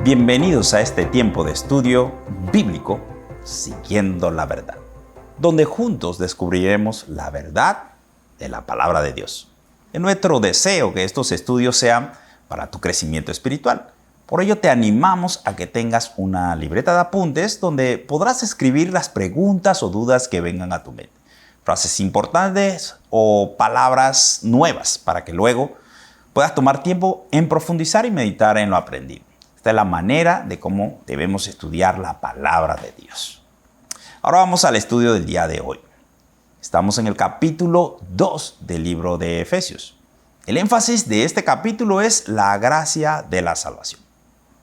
Bienvenidos a este tiempo de estudio bíblico Siguiendo la Verdad, donde juntos descubriremos la verdad de la palabra de Dios. Es nuestro deseo que estos estudios sean para tu crecimiento espiritual. Por ello te animamos a que tengas una libreta de apuntes donde podrás escribir las preguntas o dudas que vengan a tu mente, frases importantes o palabras nuevas para que luego puedas tomar tiempo en profundizar y meditar en lo aprendido. Esta es la manera de cómo debemos estudiar la palabra de Dios. Ahora vamos al estudio del día de hoy. Estamos en el capítulo 2 del libro de Efesios. El énfasis de este capítulo es la gracia de la salvación.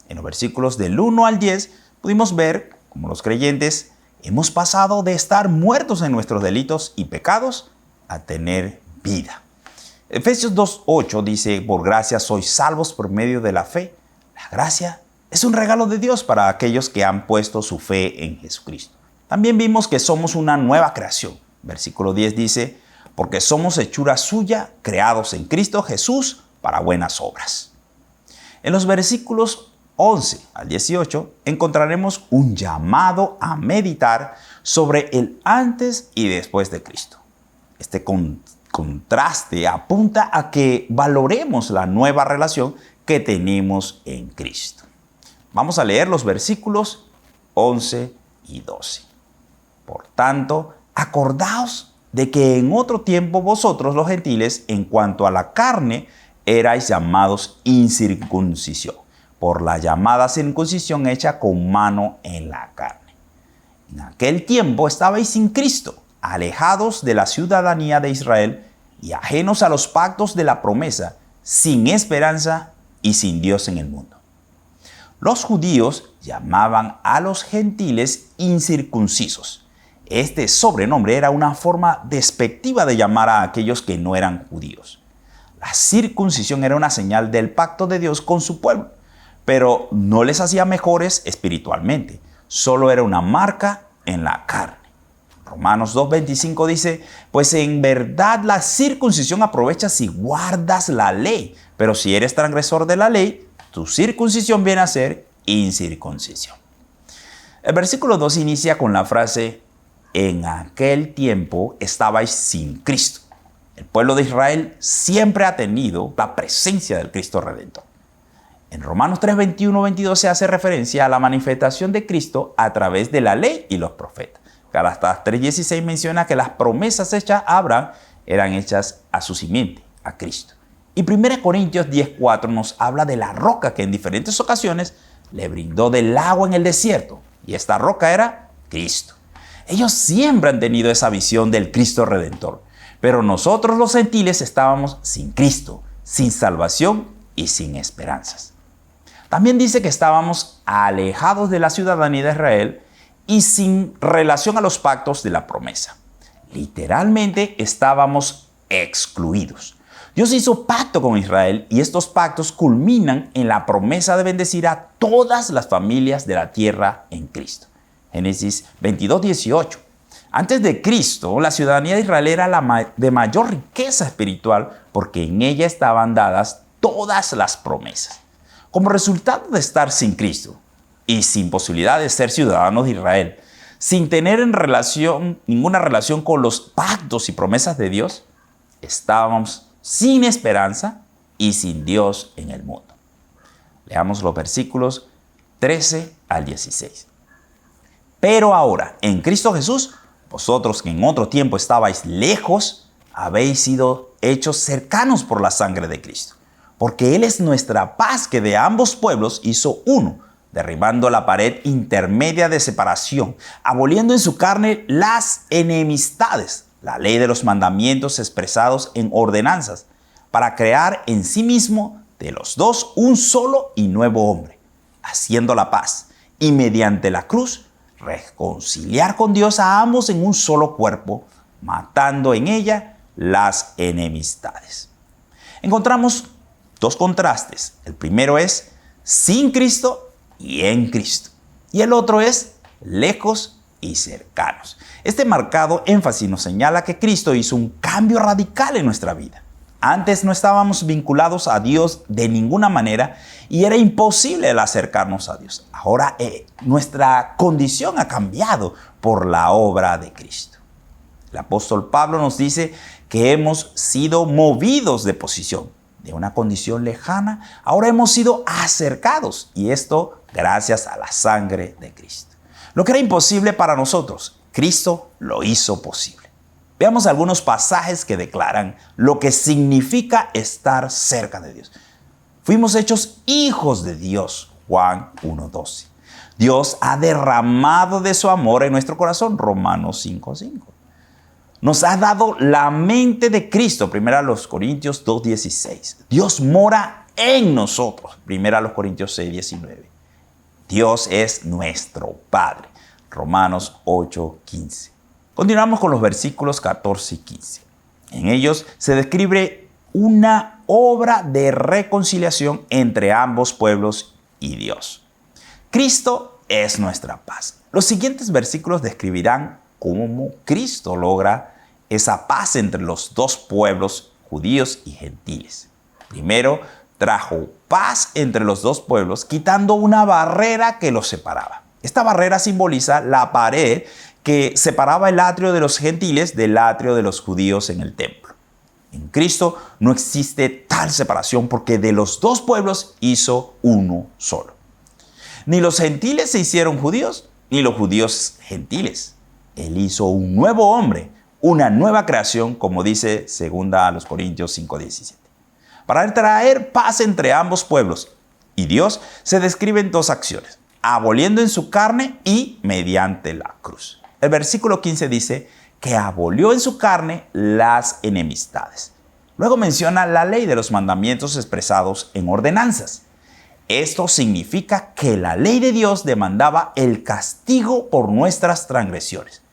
En los versículos del 1 al 10 pudimos ver cómo los creyentes hemos pasado de estar muertos en nuestros delitos y pecados a tener vida. Efesios 2:8 dice: por gracia sois salvos por medio de la fe. La gracia es un regalo de Dios para aquellos que han puesto su fe en Jesucristo. También vimos que somos una nueva creación. Versículo 10 dice: porque somos hechura suya, creados en Cristo Jesús para buenas obras. En los versículos 11 al 18 encontraremos un llamado a meditar sobre el antes y después de Cristo. Este contraste apunta a que valoremos la nueva relación que tenemos en Cristo. Vamos a leer los versículos 11 y 12. Por tanto, acordaos de que en otro tiempo vosotros los gentiles, en cuanto a la carne, erais llamados incircuncisión, por la llamada circuncisión hecha con mano en la carne. En aquel tiempo estabais sin Cristo, alejados de la ciudadanía de Israel y ajenos a los pactos de la promesa, sin esperanza y sin Dios en el mundo. Los judíos llamaban a los gentiles incircuncisos. Este sobrenombre era una forma despectiva de llamar a aquellos que no eran judíos. La circuncisión era una señal del pacto de Dios con su pueblo, pero no les hacía mejores espiritualmente. Solo era una marca en la carne. Romanos 2:25 dice: pues en verdad la circuncisión aprovecha si guardas la ley, pero si eres transgresor de la ley, tu circuncisión viene a ser incircuncisión. El versículo 2 inicia con la frase: en aquel tiempo estabais sin Cristo. El pueblo de Israel siempre ha tenido la presencia del Cristo Redentor. En Romanos 3:21-22 se hace referencia a la manifestación de Cristo a través de la ley y los profetas. Gálatas 3:16 menciona que las promesas hechas a Abraham eran hechas a su simiente, a Cristo. Y 1 Corintios 10:4 nos habla de la roca que en diferentes ocasiones le brindó del agua en el desierto. Y esta roca era Cristo. Ellos siempre han tenido esa visión del Cristo Redentor. Pero nosotros los gentiles estábamos sin Cristo, sin salvación y sin esperanzas. También dice que estábamos alejados de la ciudadanía de Israel y sin relación a los pactos de la promesa. Literalmente estábamos excluidos. Dios hizo pacto con Israel y estos pactos culminan en la promesa de bendecir a todas las familias de la tierra en Cristo. Génesis 22:18. Antes de Cristo, la ciudadanía de Israel era de mayor riqueza espiritual porque en ella estaban dadas todas las promesas. Como resultado de estar sin Cristo y sin posibilidad de ser ciudadanos de Israel, sin tener ninguna relación con los pactos y promesas de Dios, estábamos sin esperanza y sin Dios en el mundo. Leamos los versículos 13 al 16. Pero ahora, en Cristo Jesús, vosotros que en otro tiempo estabais lejos, habéis sido hechos cercanos por la sangre de Cristo. Porque Él es nuestra paz, que de ambos pueblos hizo uno, derribando la pared intermedia de separación, aboliendo en su carne las enemistades, la ley de los mandamientos expresados en ordenanzas, para crear en sí mismo de los dos un solo y nuevo hombre, haciendo la paz, y mediante la cruz reconciliar con Dios a ambos en un solo cuerpo, matando en ella las enemistades. Encontramos dos contrastes. El primero es sin Cristo y en Cristo. Y el otro es lejos y cercanos. Este marcado énfasis nos señala que Cristo hizo un cambio radical en nuestra vida. Antes no estábamos vinculados a Dios de ninguna manera y era imposible el acercarnos a Dios. Ahora nuestra condición ha cambiado por la obra de Cristo. El apóstol Pablo nos dice que hemos sido movidos de posición, de una condición lejana, ahora hemos sido acercados, y esto gracias a la sangre de Cristo. Lo que era imposible para nosotros, Cristo lo hizo posible. Veamos algunos pasajes que declaran lo que significa estar cerca de Dios. Fuimos hechos hijos de Dios, Juan 1:12. Dios ha derramado de su amor en nuestro corazón, Romanos 5:5. Nos ha dado la mente de Cristo, 1 Corintios 2:16. Dios mora en nosotros, 1 Corintios 6:19. Dios es nuestro Padre, Romanos 8:15. Continuamos con los versículos 14 y 15. En ellos se describe una obra de reconciliación entre ambos pueblos y Dios. Cristo es nuestra paz. Los siguientes versículos describirán cómo Cristo logra esa paz entre los dos pueblos, judíos y gentiles. Primero, trajo paz entre los dos pueblos, quitando una barrera que los separaba. Esta barrera simboliza la pared que separaba el atrio de los gentiles del atrio de los judíos en el templo. En Cristo no existe tal separación porque de los dos pueblos hizo uno solo. Ni los gentiles se hicieron judíos, ni los judíos gentiles. Él hizo un nuevo hombre, una nueva creación, como dice 2 Corintios 5:17. Para traer paz entre ambos pueblos y Dios se describen dos acciones: aboliendo en su carne y mediante la cruz. El versículo 15 dice que abolió en su carne las enemistades. Luego menciona la ley de los mandamientos expresados en ordenanzas. Esto significa que la ley de Dios demandaba el castigo por nuestras transgresiones.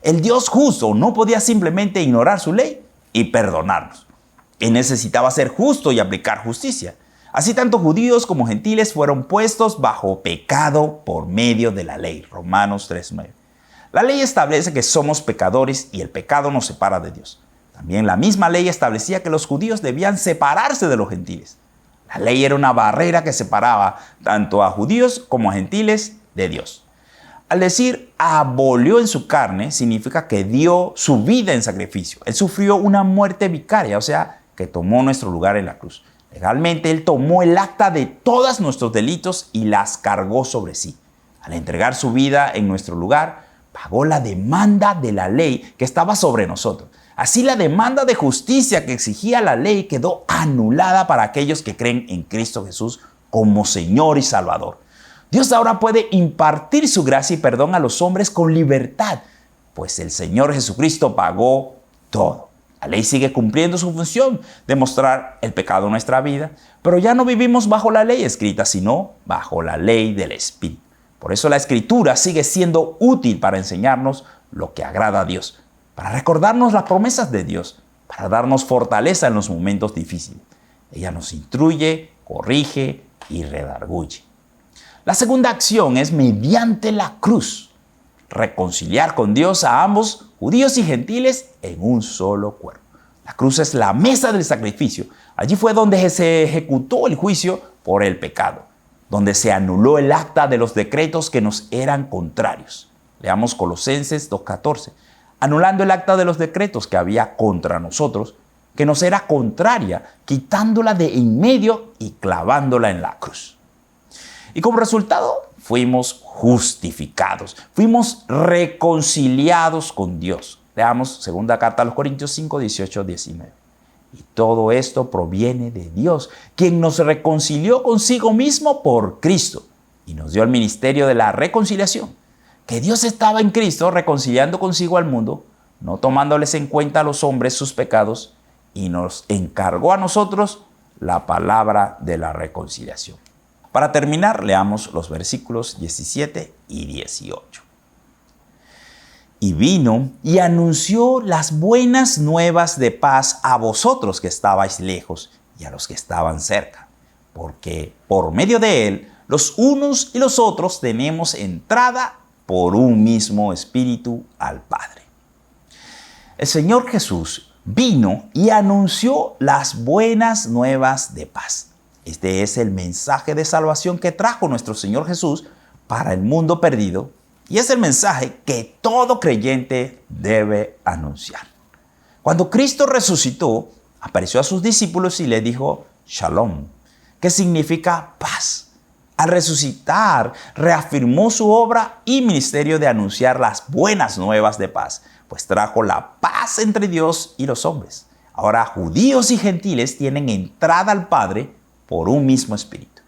El Dios justo no podía simplemente ignorar su ley y perdonarnos. Él necesitaba ser justo y aplicar justicia. Así tanto judíos como gentiles fueron puestos bajo pecado por medio de la ley. Romanos 3:9. La ley establece que somos pecadores y el pecado nos separa de Dios. También la misma ley establecía que los judíos debían separarse de los gentiles. La ley era una barrera que separaba tanto a judíos como a gentiles de Dios. Al decir abolió en su carne, significa que dio su vida en sacrificio. Él sufrió una muerte vicaria, o sea, que tomó nuestro lugar en la cruz. Legalmente, Él tomó el acta de todos nuestros delitos y las cargó sobre sí. Al entregar su vida en nuestro lugar, pagó la demanda de la ley que estaba sobre nosotros. Así, la demanda de justicia que exigía la ley quedó anulada para aquellos que creen en Cristo Jesús como Señor y Salvador. Dios ahora puede impartir su gracia y perdón a los hombres con libertad, pues el Señor Jesucristo pagó todo. La ley sigue cumpliendo su función de mostrar el pecado en nuestra vida, pero ya no vivimos bajo la ley escrita, sino bajo la ley del Espíritu. Por eso la Escritura sigue siendo útil para enseñarnos lo que agrada a Dios, para recordarnos las promesas de Dios, para darnos fortaleza en los momentos difíciles. Ella nos instruye, corrige y redarguye. La segunda acción es mediante la cruz, reconciliar con Dios a ambos, judíos y gentiles, en un solo cuerpo. La cruz es la mesa del sacrificio. Allí fue donde se ejecutó el juicio por el pecado, donde se anuló el acta de los decretos que nos eran contrarios. Leamos Colosenses 2:14. Anulando el acta de los decretos que había contra nosotros, que nos era contraria, quitándola de en medio y clavándola en la cruz. Y como resultado, fuimos justificados, fuimos reconciliados con Dios. Leamos 2 carta a los Corintios 5:18-19. Y todo esto proviene de Dios, quien nos reconcilió consigo mismo por Cristo y nos dio el ministerio de la reconciliación. Que Dios estaba en Cristo reconciliando consigo al mundo, no tomándoles en cuenta a los hombres sus pecados, y nos encargó a nosotros la palabra de la reconciliación. Para terminar, leamos los versículos 17 y 18. Y vino y anunció las buenas nuevas de paz a vosotros que estabais lejos y a los que estaban cerca, porque por medio de él los unos y los otros tenemos entrada por un mismo espíritu al Padre. El Señor Jesús vino y anunció las buenas nuevas de paz. Este es el mensaje de salvación que trajo nuestro Señor Jesús para el mundo perdido y es el mensaje que todo creyente debe anunciar. Cuando Cristo resucitó, apareció a sus discípulos y les dijo Shalom, que significa paz. Al resucitar, reafirmó su obra y ministerio de anunciar las buenas nuevas de paz, pues trajo la paz entre Dios y los hombres. Ahora judíos y gentiles tienen entrada al Padre por un mismo espíritu.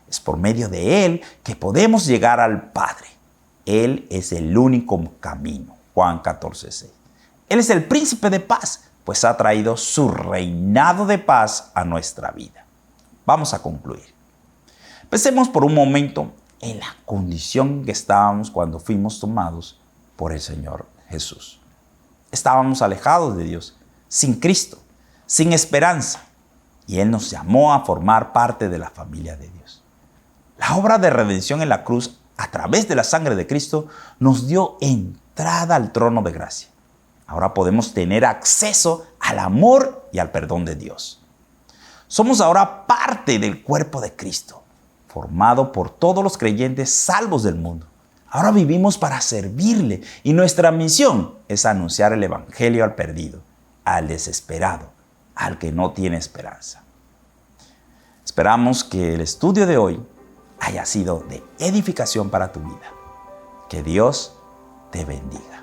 Es por medio de Él que podemos llegar al Padre. Él es el único camino. Juan 14:6. Él es el príncipe de paz, pues ha traído su reinado de paz a nuestra vida. Vamos a concluir. Pensemos por un momento en la condición en que estábamos cuando fuimos tomados por el Señor Jesús. Estábamos alejados de Dios, sin Cristo, sin esperanza, y Él nos llamó a formar parte de la familia de Dios. La obra de redención en la cruz, a través de la sangre de Cristo, nos dio entrada al trono de gracia. Ahora podemos tener acceso al amor y al perdón de Dios. Somos ahora parte del cuerpo de Cristo, formado por todos los creyentes salvos del mundo. Ahora vivimos para servirle y nuestra misión es anunciar el evangelio al perdido, al desesperado, al que no tiene esperanza. Esperamos que el estudio de hoy haya sido de edificación para tu vida. Que Dios te bendiga.